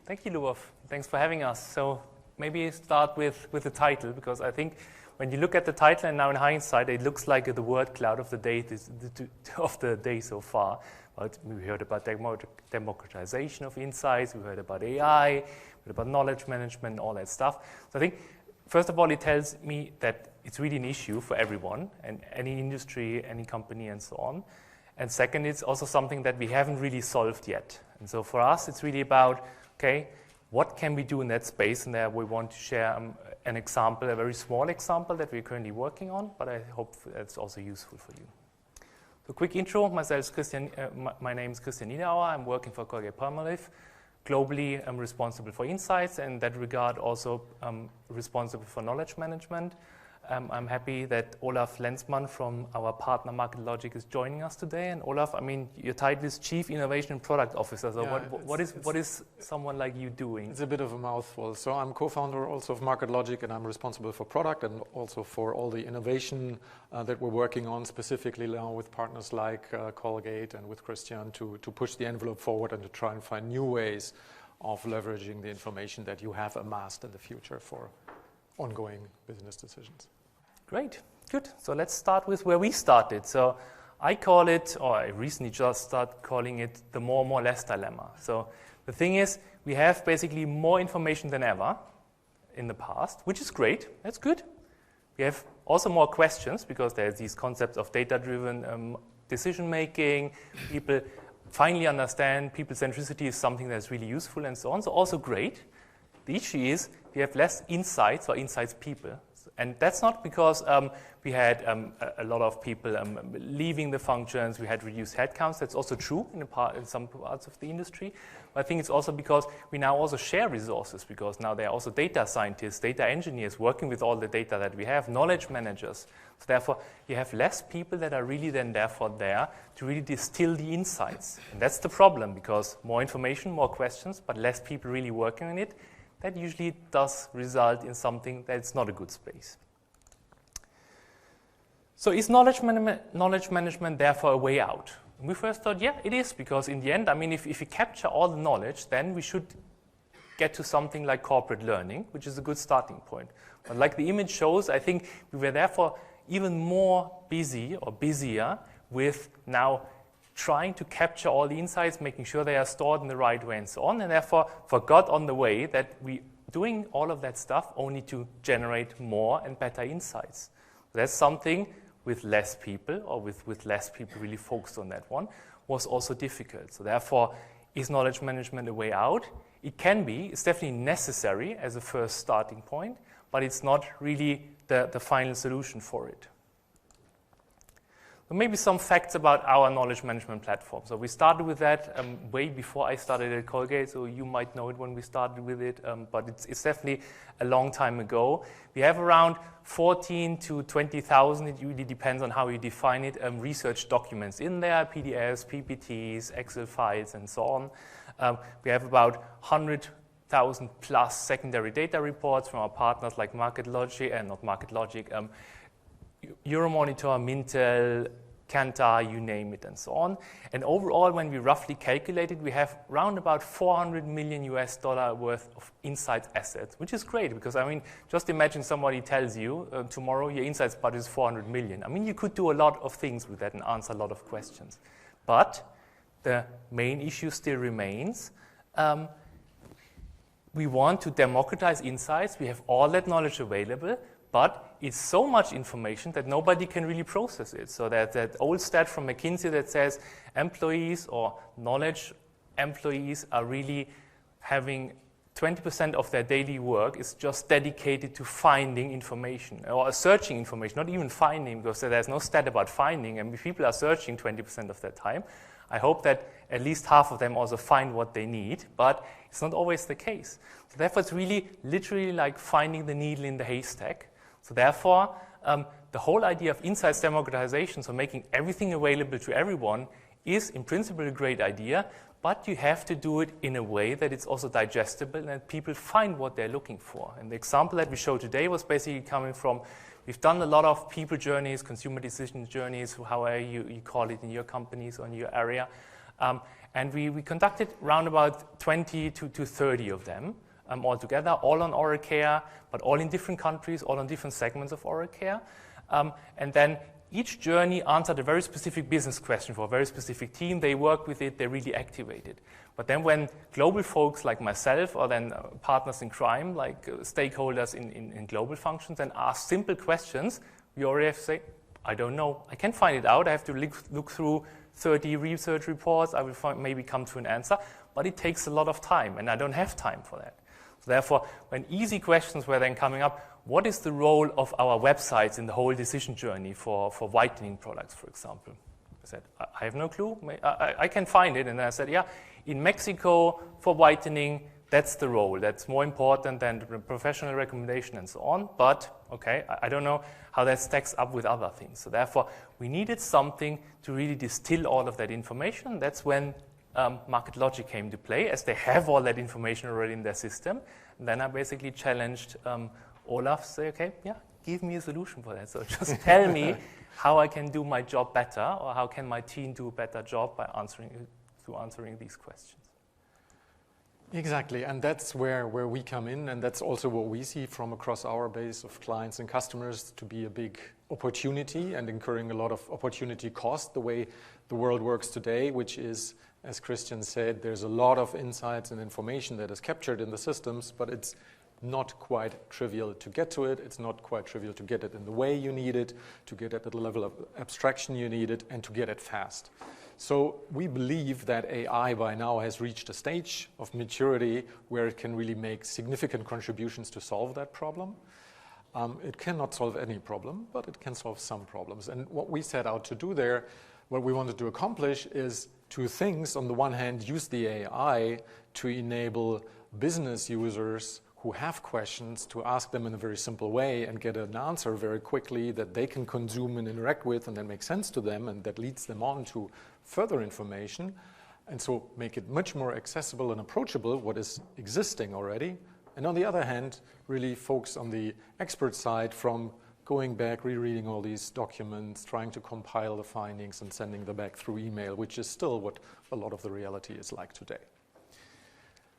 Thank you, Luov. Thanks for having us. So maybe start with the title, because I think when you look at the title and now in hindsight, it looks like the word cloud of the day so far. But we heard about democratization of insights, we heard about AI, we heard about knowledge management, all that stuff. So I think, first of all, it tells me that it's really an issue for everyone, and any industry, any company, and so on. And second, it's also something that we haven't really solved yet. And so for us, it's really about, okay, what can we do in that space? And there we want to share an example, a very small example that we're currently working on, but I hope that's also useful for you. So quick intro, myself, my name is Christian Niederauer. I'm working for Colgate-Palmolive. Globally, I'm responsible for insights, and in that regard also responsible for knowledge management. I'm happy that Olaf Lenzmann from our partner Market Logic is joining us today. And Olaf, I mean, your title is Chief Innovation and Product Officer. So yeah, what is someone like you doing? It's a bit of a mouthful. So I'm co-founder also of Market Logic, and I'm responsible for product and also for all the innovation that we're working on, specifically now with partners like Colgate and with Christian to push the envelope forward and to try and find new ways of leveraging the information that you have amassed in the future for ongoing business decisions. Great, good. So let's start with where we started. So I call it, or I recently just started calling it the more less dilemma. So the thing is, we have basically more information than ever in the past, which is great, that's good. We have also more questions because there's these concepts of data-driven decision-making. People finally understand people centricity is something that's really useful and so on, so also great. The issue is we have less insights or insights people. And that's not because we had a lot of people leaving the functions, we had reduced headcounts. That's also true in some parts of the industry. But I think it's also because we now also share resources, because now there are also data scientists, data engineers working with all the data that we have, knowledge managers. So therefore, you have less people that are really then therefore there to really distill the insights. And that's the problem, because more information, more questions, but less people really working on it. That usually does result in something that's not a good space. So is knowledge management therefore a way out? And we first thought, yeah, it is, because in the end, I mean, if you capture all the knowledge, then we should get to something like corporate learning, which is a good starting point. But like the image shows, I think we were therefore even more busy or busier with now trying to capture all the insights, making sure they are stored in the right way and so on, and therefore forgot on the way that we doing all of that stuff only to generate more and better insights. That's something with less people, or with less people really focused on that one, was also difficult. So therefore, is knowledge management a way out? It can be. It's definitely necessary as a first starting point, but it's not really the final solution for it. So maybe some facts about our knowledge management platform. So we started with that way before I started at Colgate, so you might know it when we started with it, but it's definitely a long time ago. We have around 14 to 20,000, it really depends on how you define it, research documents in there, PDFs, PPTs, Excel files, and so on. We have about 100,000 plus secondary data reports from our partners like Market Logic, Euromonitor, Mintel, Kantar, you name it, and so on. And overall, when we roughly calculated, we have around about $400 million worth of insights assets, which is great because, I mean, just imagine somebody tells you tomorrow your insights budget is 400 million. I mean, you could do a lot of things with that and answer a lot of questions. But the main issue still remains. We want to democratize insights. We have all that knowledge available, but it's so much information that nobody can really process it. So that old stat from McKinsey that says employees or knowledge employees are really having 20% of their daily work is just dedicated to finding information or searching information, not even finding, because there's no stat about finding. And if people are searching 20% of their time, I hope that at least half of them also find what they need, but it's not always the case. So therefore, it's really literally like finding the needle in the haystack. So therefore, the whole idea of insights democratization, so making everything available to everyone, is in principle a great idea, but you have to do it in a way that it's also digestible and that people find what they're looking for. And the example that we showed today was basically coming from, we've done a lot of people journeys, consumer decision journeys, however you call it in your companies or in your area. And we conducted around about 20 to 30 of them all together, all on oral care, but all in different countries, all on different segments of oral care. And then each journey answered a very specific business question for a very specific team. They worked with it, they really activated. But then when global folks like myself or then partners in crime, like stakeholders in global functions, and ask simple questions, we already have to say, I don't know. I can find it out. I have to look through 30 research reports. I will maybe come to an answer. But it takes a lot of time, and I don't have time for that. So therefore, when easy questions were then coming up, what is the role of our websites in the whole decision journey for whitening products, for example? I said, I have no clue. I can find it. And then I said, yeah, in Mexico for whitening, that's the role. That's more important than the professional recommendation and so on. But, okay, I don't know how that stacks up with other things. So therefore, we needed something to really distill all of that information. That's when Market Logic came to play, as they have all that information already in their system. And then I basically challenged Olaf, say, okay, yeah, give me a solution for that. So just tell me how I can do my job better, or how can my team do a better job by answering these questions. Exactly, and that's where we come in, and that's also what we see from across our base of clients and customers to be a big opportunity and incurring a lot of opportunity cost the way the world works today, which is, as Christian said, there's a lot of insights and information that is captured in the systems, but it's not quite trivial to get to it. It's not quite trivial to get it in the way you need it, to get it at the level of abstraction you need it, and to get it fast. So we believe that AI by now has reached a stage of maturity where it can really make significant contributions to solve that problem. It cannot solve any problem, but it can solve some problems. And what we set out to do there, what we wanted to accomplish is two things. On the one hand, use the AI to enable business users who have questions to ask them in a very simple way and get an answer very quickly that they can consume and interact with and that makes sense to them and that leads them on to further information. And so make it much more accessible and approachable, what is existing already. And on the other hand, really focus on the expert side from going back, rereading all these documents, trying to compile the findings and sending them back through email, which is still what a lot of the reality is like today.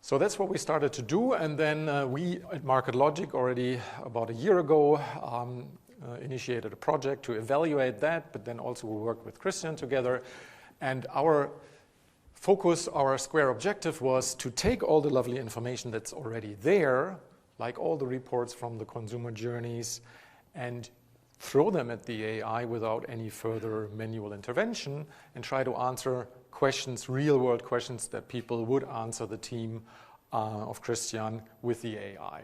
So that's what we started to do, and then we at Market Logic already about a year ago initiated a project to evaluate that, but then also we worked with Christian together, and our focus, our square objective was to take all the lovely information that's already there, like all the reports from the consumer journeys, and throw them at the AI without any further manual intervention and try to answer questions, real-world questions that people would answer the team of Christian with the AI.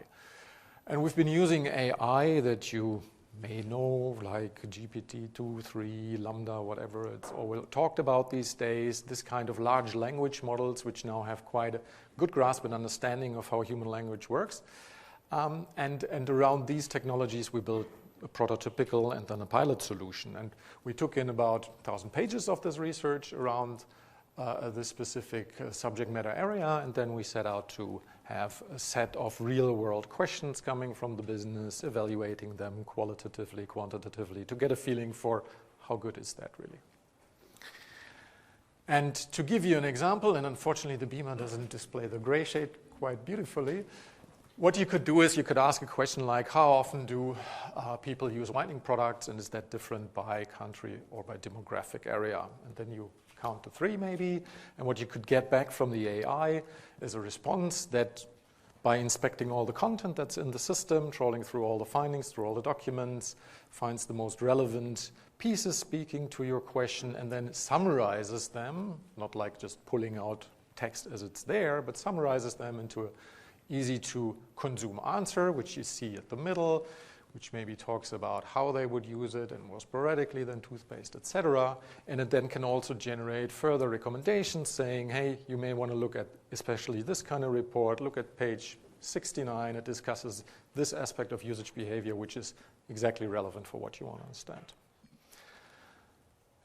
And we've been using AI that you may know, like GPT-2, 3, Lambda, whatever it's all talked about these days, this kind of large language models which now have quite a good grasp and understanding of how human language works. And around these technologies we built a prototypical and then a pilot solution. And we took in about 1,000 pages of this research around this specific subject matter area, and then we set out to have a set of real-world questions coming from the business, evaluating them qualitatively, quantitatively, to get a feeling for how good is that really. And to give you an example, and unfortunately the beamer doesn't display the gray shade quite beautifully, what you could do is you could ask a question like, how often do people use whitening products, and is that different by country or by demographic area? And then you count to 3 maybe, and what you could get back from the AI is a response that by inspecting all the content that's in the system, trawling through all the findings, through all the documents, finds the most relevant pieces speaking to your question and then summarizes them, not like just pulling out text as it's there, but summarizes them into an easy to consume answer, which you see at the middle, which maybe talks about how they would use it and more sporadically than toothpaste, etc. And it then can also generate further recommendations saying, hey, you may want to look at especially this kind of report, look at page 69, it discusses this aspect of usage behavior, which is exactly relevant for what you want to understand.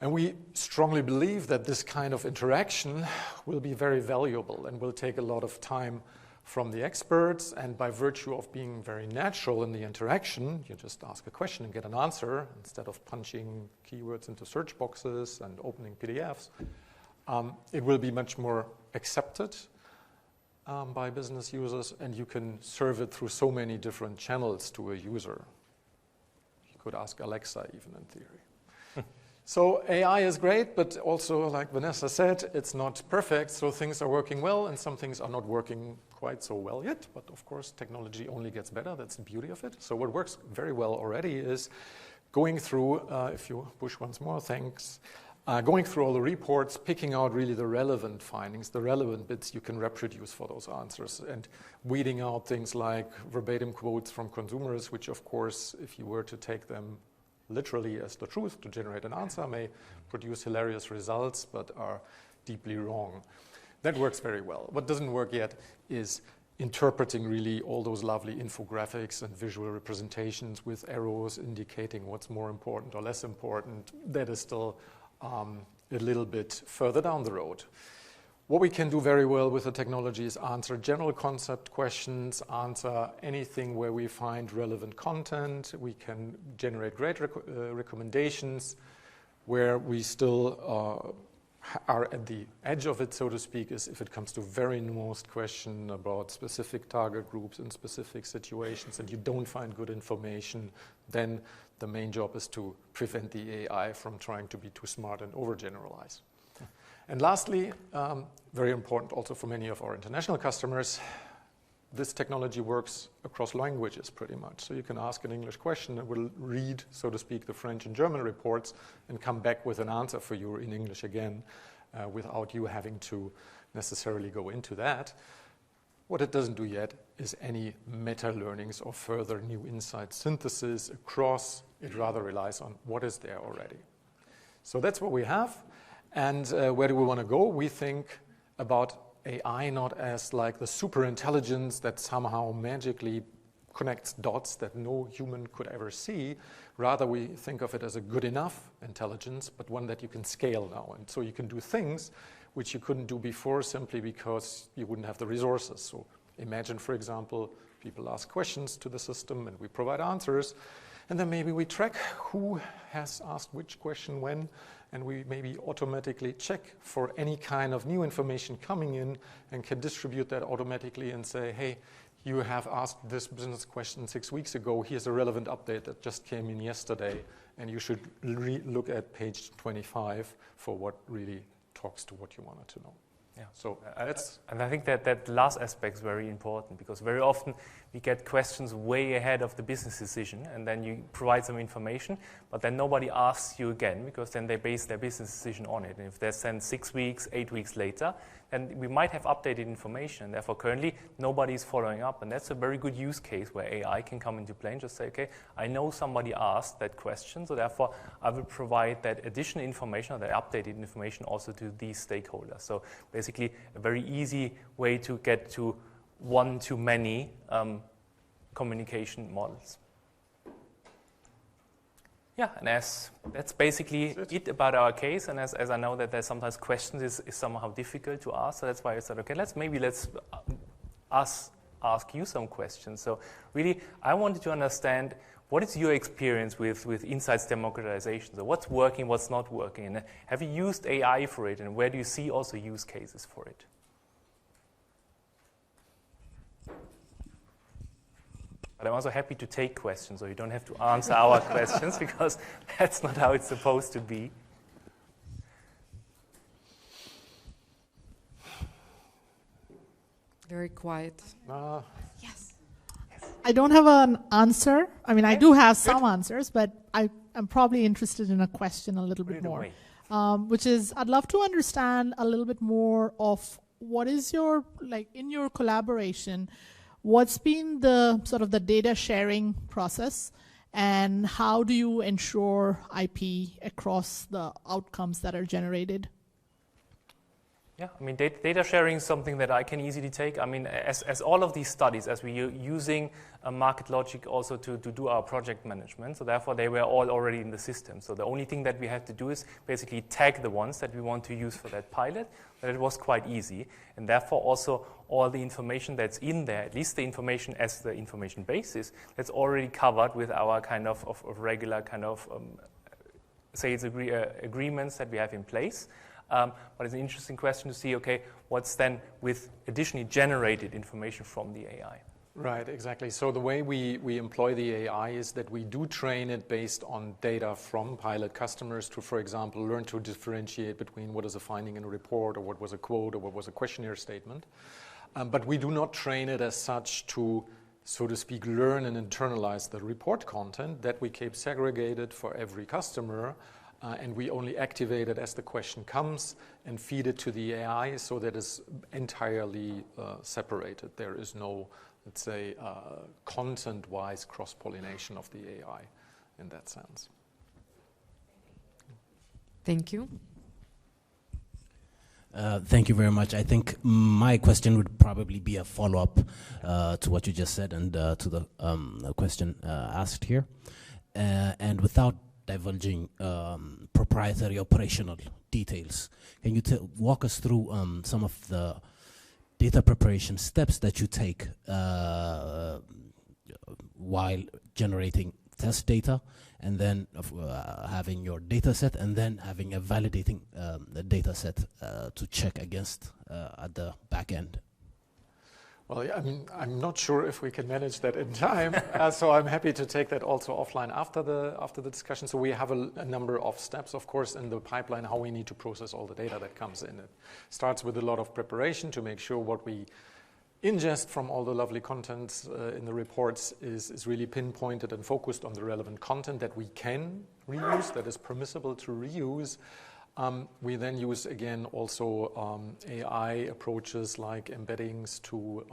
And we strongly believe that this kind of interaction will be very valuable and will take a lot of time from the experts, and by virtue of being very natural in the interaction, you just ask a question and get an answer instead of punching keywords into search boxes and opening PDFs. It will be much more accepted by business users, and you can serve it through so many different channels to a user. You could ask Alexa even in theory. So AI is great, but also, like Vanessa said, it's not perfect. So things are working well, and some things are not working quite so well yet. But of course, technology only gets better. That's the beauty of it. So what works very well already is going through, if you push once more, thanks, going through all the reports, picking out really the relevant findings, the relevant bits you can reproduce for those answers, and weeding out things like verbatim quotes from consumers, which of course, if you were to take them literally as the truth to generate an answer, may produce hilarious results, but are deeply wrong. That works very well. What doesn't work yet is interpreting really all those lovely infographics and visual representations with arrows indicating what's more important or less important. That is still a little bit further down the road. What we can do very well with the technology is answer general concept questions, answer anything where we find relevant content. We can generate great recommendations. Where we still are at the edge of it, so to speak, is if it comes to very nuanced question about specific target groups in specific situations and you don't find good information, then the main job is to prevent the AI from trying to be too smart and overgeneralize. And lastly, very important also for many of our international customers, this technology works across languages pretty much. So you can ask an English question and will read, so to speak, the French and German reports and come back with an answer for you in English again without you having to necessarily go into that. What it doesn't do yet is any meta-learnings or further new insight synthesis across. It rather relies on what is there already. So that's what we have. And where do we want to go? We think about AI not as like the super intelligence that somehow magically connects dots that no human could ever see. Rather, we think of it as a good enough intelligence, but one that you can scale now. And so you can do things which you couldn't do before simply because you wouldn't have the resources. So imagine, for example, people ask questions to the system and we provide answers. And then maybe we track who has asked which question when, and we maybe automatically check for any kind of new information coming in and can distribute that automatically and say, hey, you have asked this business question 6 weeks ago. Here's a relevant update that just came in yesterday, and you should look at page 25 for what really talks to what you wanted to know. Yeah. So and I think that last aspect is very important because very often we get questions way ahead of the business decision and then you provide some information, but then nobody asks you again because then they base their business decision on it. And if they're sent 6 weeks, 8 weeks later, then we might have updated information. And therefore, currently, nobody is following up. And that's a very good use case where AI can come into play and just say, okay, I know somebody asked that question, so therefore I will provide that additional information or that updated information also to these stakeholders. So basically, a very easy way to get to one-to-many communication models. Yeah, and that's basically it about our case. And as I know that there's sometimes questions is somehow difficult to ask, so that's why I said, okay, let's ask you some questions. So really, I wanted to understand what is your experience with insights democratization. So what's working, what's not working, and have you used AI for it, and where do you see also use cases for it? But I'm also happy to take questions, so you don't have to answer our questions, because that's not how it's supposed to be. Very quiet. Yes. I don't have an answer. I mean, I do have some answers, but I'm probably interested in a question a little bit more, which is I'd love to understand a little bit more of what is your, like in your collaboration, what's been the sort of the data sharing process, and how do you ensure IP across the outcomes that are generated? Yeah, I mean, data sharing is something that I can easily take. I mean, as all of these studies, as we're using Market Logic also to do our project management, so therefore they were all already in the system. So the only thing that we had to do is basically tag the ones that we want to use for that pilot, but it was quite easy. And therefore also all the information that's in there, at least the information as the information basis, that's already covered with our kind of regular kind of sales agreements that we have in place. but it's an interesting question to see, okay, what's then with additionally generated information from the AI? Right, exactly. So the way we employ the AI is that we do train it based on data from pilot customers to, for example, learn to differentiate between what is a finding in a report or what was a quote or what was a questionnaire statement. But we do not train it as such to, so to speak, learn and internalize the report content that we keep segregated for every customer. And we only activate it as the question comes and feed it to the AI so that it's entirely separated. There is no, let's say, content-wise cross-pollination of the AI in that sense. Thank you. Thank you very much. I think my question would probably be a follow-up to what you just said and to the question asked here. And without divulging proprietary operational details, can you walk us through some of the data preparation steps that you take while generating test data, and then having your data set, and then having a validating the data set to check against at the back end? Well, yeah, I mean, I'm not sure if we can manage that in time, so I'm happy to take that also offline after the discussion. So we have a number of steps, of course, in the pipeline, how we need to process all the data that comes in. It starts with a lot of preparation to make sure what we ingest from all the lovely contents in the reports is really pinpointed and focused on the relevant content that we can reuse, that is permissible to reuse. We then use, again, also AI approaches like embeddings to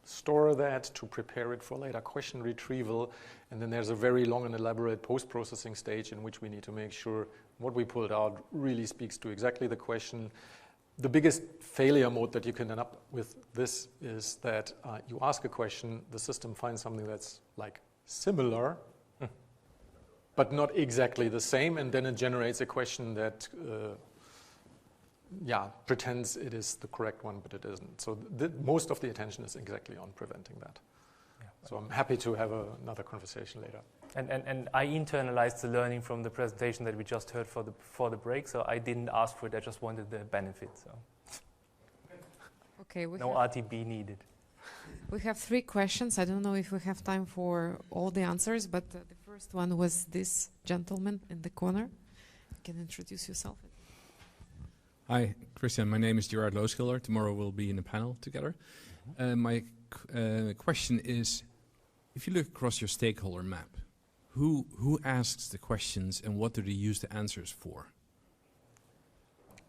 store that, to prepare it for later question retrieval. And then there's a very long and elaborate post-processing stage in which we need to make sure what we pulled out really speaks to exactly the question. The biggest failure mode that you can end up with this is that you ask a question, the system finds something that's like similar, but not exactly the same, and then it generates a question that, pretends it is the correct one, but it isn't. So most of the attention is exactly on preventing that. Yeah. So I'm happy to have another conversation later. And I internalized the learning from the presentation that we just heard for the break, so I didn't ask for it, I just wanted the benefit. So. Okay, no RTB needed. We have 3 questions. I don't know if we have time for all the answers, but the first one was this gentleman in the corner. You can introduce yourself. Hi, Christian. My name is Gerard Looskilder. Tomorrow we'll be in a panel together. My question is, if you look across your stakeholder map, who asks the questions and what do they use the answers for?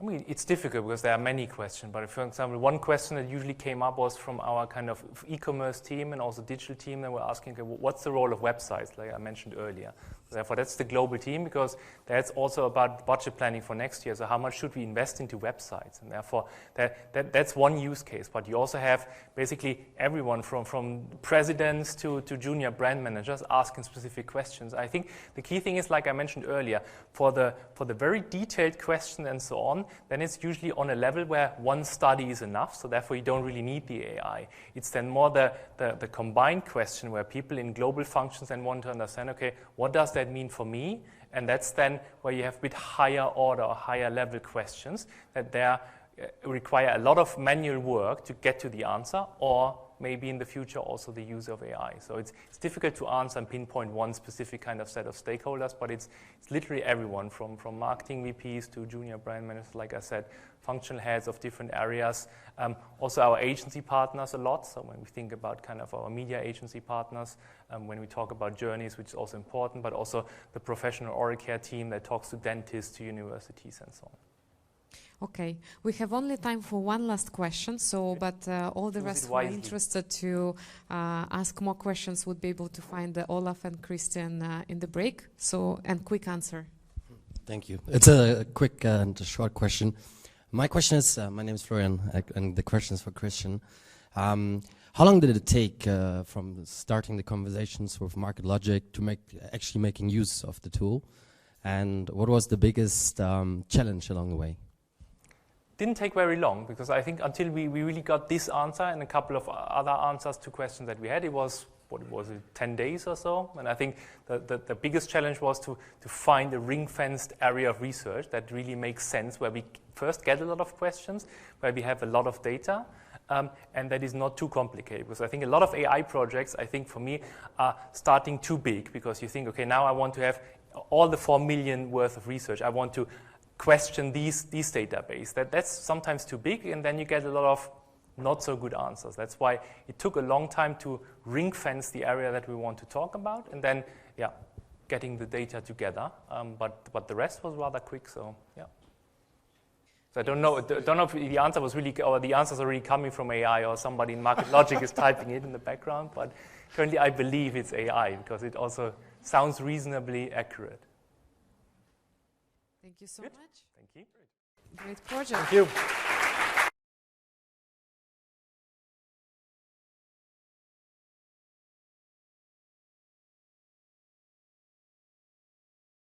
I mean, it's difficult because there are many questions, but for example, one question that usually came up was from our kind of e-commerce team and also digital team that were asking, okay, what's the role of websites, like I mentioned earlier. Therefore, that's the global team because that's also about budget planning for next year. So how much should we invest into websites? And therefore, that's one use case. But you also have basically everyone from presidents to junior brand managers asking specific questions. I think the key thing is, like I mentioned earlier, for the very detailed question and so on, then it's usually on a level where one study is enough. So therefore, you don't really need the AI. It's then more the combined question where people in global functions then want to understand, okay, what does that mean for me? And that's then where you have a bit higher order or higher level questions that there require a lot of manual work to get to the answer, or maybe in the future also the use of AI. So it's difficult to answer and pinpoint one specific kind of set of stakeholders, but it's literally everyone from marketing VPs to junior brand managers, like I said, functional heads of different areas. Also our agency partners a lot. So when we think about kind of our media agency partners, when we talk about journeys, which is also important, but also the professional oral care team that talks to dentists, to universities and so on. Okay, we have only time for one last question, so but all the rest who are interested to ask more questions would be able to find Olaf and Christian in the break. So, and quick answer. Thank you. It's a quick and a short question. My question is, my name is Florian, and the question is for Christian. How long did it take from starting the conversations with Market Logic to actually making use of the tool? And what was the biggest challenge along the way? Didn't take very long, because I think until we really got this answer and a couple of other answers to questions that we had, it was what was it, 10 days or so. And I think the biggest challenge was to find a ring-fenced area of research that really makes sense, where we first get a lot of questions, where we have a lot of data, and that is not too complicated. Because I think a lot of AI projects, I think for me, are starting too big, because you think, okay, now I want to have all the 4 million worth of research. I want to question these database. That's sometimes too big, and then you get a lot of not so good answers. That's why it took a long time to ring fence the area that we want to talk about, and then getting the data together. But the rest was rather quick. So yeah. So I don't know if the answer was really, or the answers are really coming from AI, or somebody in Market Logic is typing it in the background. But currently, I believe it's AI, because it also sounds reasonably accurate. Thank you so Good. much. Thank you. Great project. Thank you.